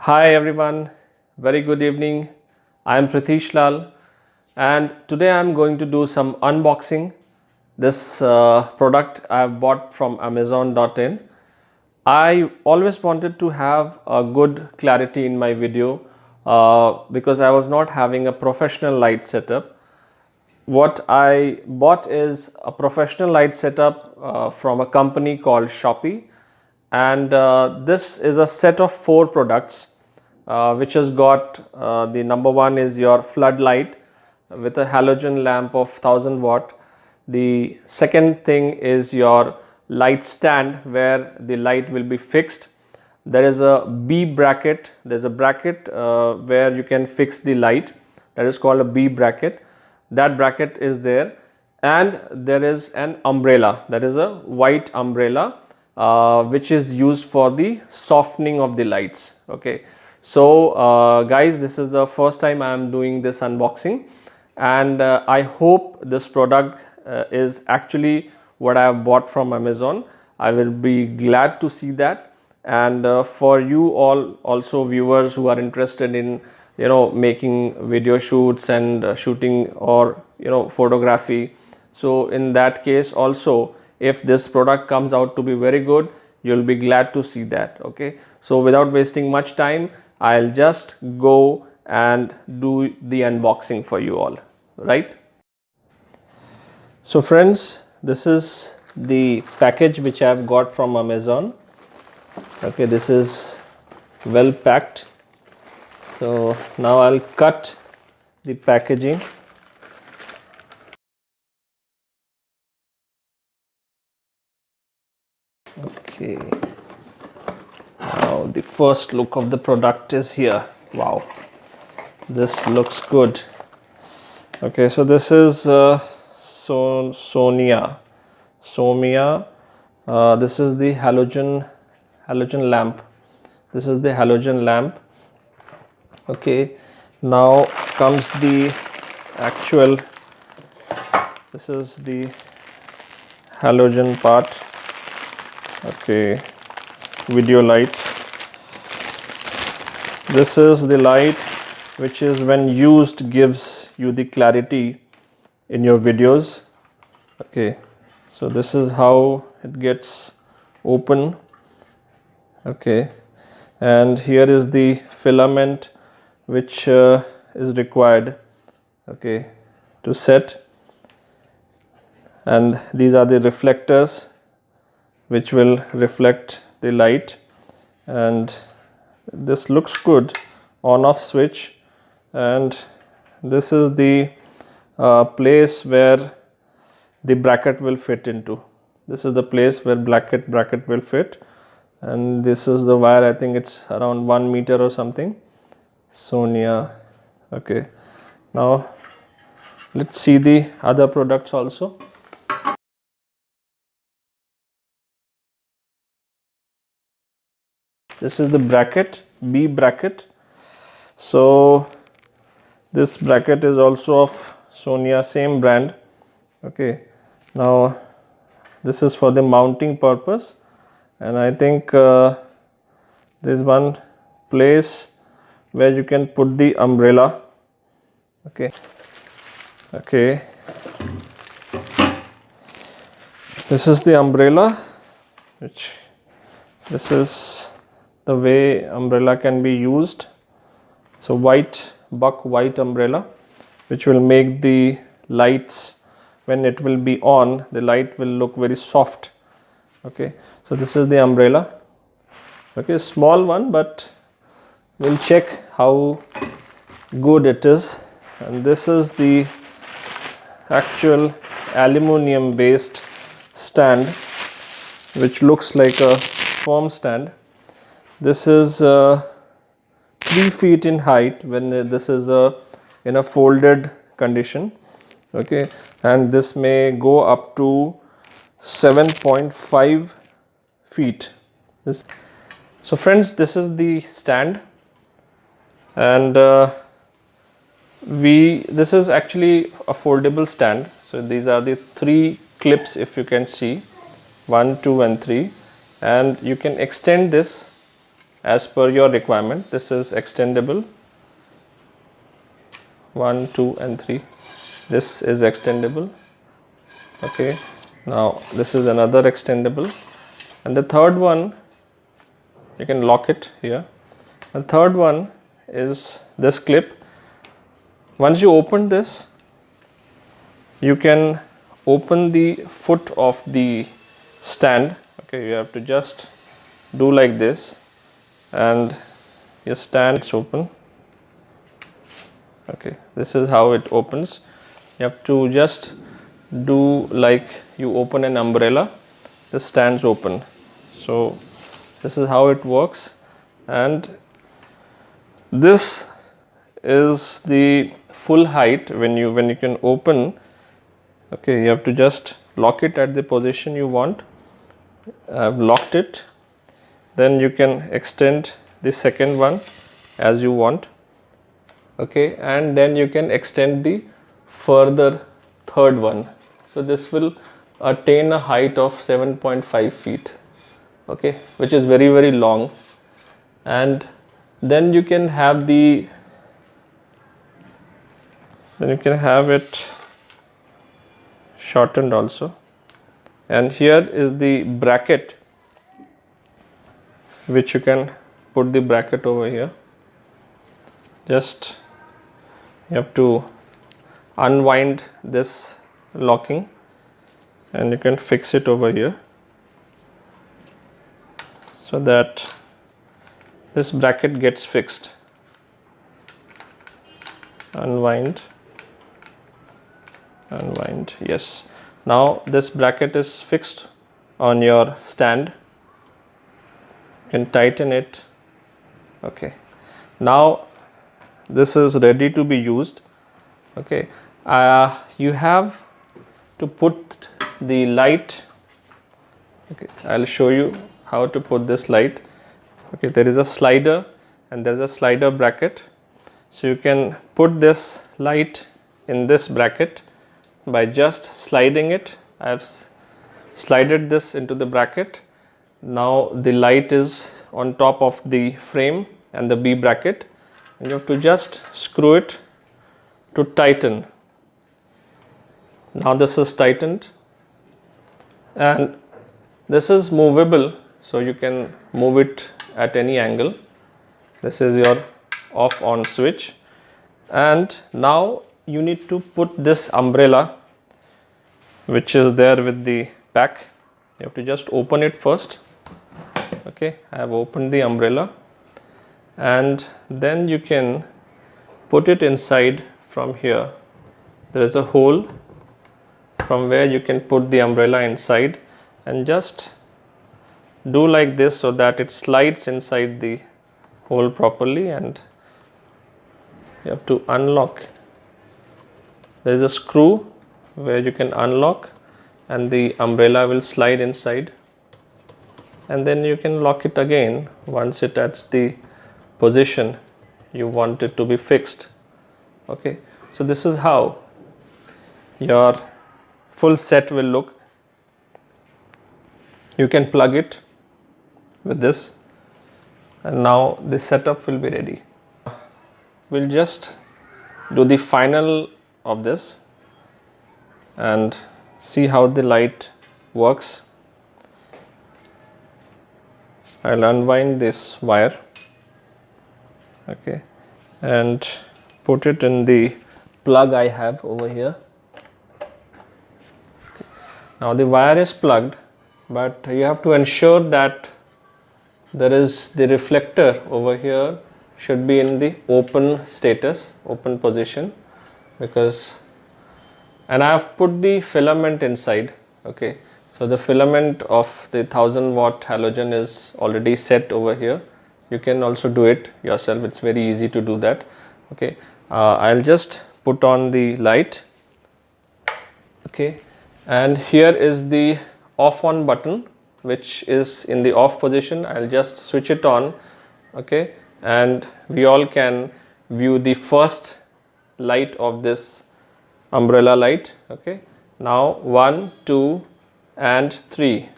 Hi everyone, very good evening. I am Pratish Lal and today I am going to do some unboxing. This product I have bought from Amazon.in. I always wanted to have a good clarity in my video because I was not having a professional light setup. What I bought is a professional light setup from a company called Shopee, and this is a set of 4 products which has got the number one is your floodlight with a halogen lamp of 1000 watt. The second thing is your light stand where the light will be fixed. There is a B bracket, there's a bracket where you can fix the light, that is called a B bracket. That bracket is there, and there is an umbrella, that is a white umbrella which is used for the softening of the lights. Okay, so guys, this is the first time I am doing this unboxing, and I hope this product is actually what I have bought from Amazon. I will be glad to see that, and for you all also viewers who are interested in making video shoots and shooting or photography, so in that case also, if this product comes out to be very good, you'll be glad to see that. Okay, so without wasting much time, I'll just go and do the unboxing for you all, right? So friends, this is the package which I have got from Amazon. Okay, this is well packed. So now I'll cut the packaging. Okay, now the first look of the product is here. Wow, this looks good. Okay, so this is Somia. This is the halogen lamp. This is the halogen lamp. Okay, now comes the actual, this is the halogen part. Okay, video light. This is the light which is when used gives you the clarity in your videos. Okay, so this is how it gets open. Okay, and here is the filament which is required, okay, to set, and these are the reflectors which will reflect the light, and this looks good. On off switch, and this is the place where the bracket will fit into. This is the place where bracket will fit, and this is the wire. I think it's around 1 meter or something. Sonia. Okay, now let's see the other products also. This is the bracket, B bracket. So this bracket is also of Sonia, same brand. Okay, now this is for the mounting purpose, and I think there's one place where you can put the umbrella. Okay, this is the umbrella, which this is the way umbrella can be used. So white umbrella, which will make the lights, when it will be on, the light will look very soft. Okay, so this is the umbrella. Okay, small one, but we'll check how good it is. And this is the actual aluminum based stand, which looks like a foam stand. This is 3 feet in height when this is in a folded condition. Okay, and this may go up to 7.5 feet. So friends, this is the stand, and this is actually a foldable stand. So these are the 3 clips, if you can see, 1, 2 and 3, and you can extend this as per your requirement. This is extendable, 1, 2 and 3. This is extendable. Okay, now this is another extendable, and the third one you can lock it here. The third one is this clip. Once you open this, you can open the foot of the stand. Okay, you have to just do like this and your stand is open. Okay, this is how it opens. You have to just do like you open an umbrella, the stands open. So this is how it works, and this is the full height when you can open. Okay, you have to just lock it at the position you want. I've locked it. Then you can extend the second one as you want. Okay, and then you can extend the further third one. So this will attain a height of 7.5 feet. Okay, which is very, very long. And then you can have it shortened also. And here is the bracket, which you can put the bracket over here. Just you have to unwind this locking and you can fix it over here, so that this bracket gets fixed. Unwind, yes. Now this bracket is fixed on your stand. You can tighten it. Okay, now this is ready to be used. Okay, you have to put the light. Okay, I'll show you how to put this light. Okay, there is a slider and there is a slider bracket. So you can put this light in this bracket by just sliding it. I have slided this into the bracket. Now the light is on top of the frame and the B bracket, and you have to just screw it to tighten. Now this is tightened, and this is movable, so you can move it at any angle. This is your off on switch, and now you need to put this umbrella, which is there with the pack. You have to just open it first. Okay, I have opened the umbrella, and then you can put it inside from here. There is a hole from where you can put the umbrella inside, and just do like this so that it slides inside the hole properly, and you have to unlock. There is a screw where you can unlock and the umbrella will slide inside, and then you can lock it again once it at the position you want it to be fixed. Okay, so this is how your full set will look. You can plug it with this, and now this setup will be ready. We'll just do the final of this and see how the light works. I'll unwind this wire, okay, and put it in the plug I have over here. Okay. Now the wire is plugged, but you have to ensure that there is the reflector over here should be in the open status, open position, because, and I have put the filament inside. Okay, so the filament of the 1000 watt halogen is already set over here. You can also do it yourself, it's very easy to do that. Okay, I'll just put on the light. Okay, and here is the off on button, which is in the off position. I'll just switch it on. Okay, and we all can view the first light of this umbrella light. Okay, now 1, 2 and 3.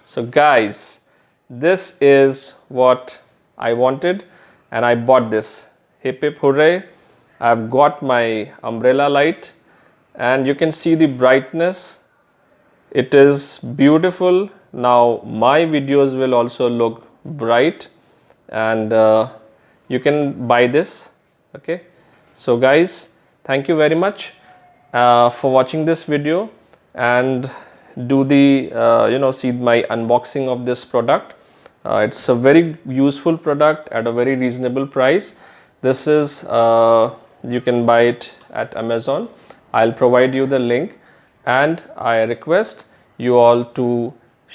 So guys, this is what I wanted, and I bought this. Hip hip hooray. I've got my umbrella light, and you can see the brightness. It is beautiful. Now my videos will also look bright, and you can buy this. Okay, so guys, thank you very much for watching this video, and do the see my unboxing of this product. It's a very useful product at a very reasonable price. This is you can buy it at Amazon. I'll provide you the link, and I request you all to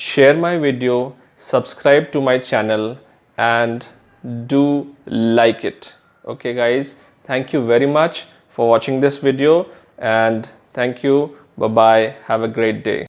share my video, subscribe to my channel, and do like it. Okay guys, thank you very much for watching this video, and thank you. Bye bye. Have a great day.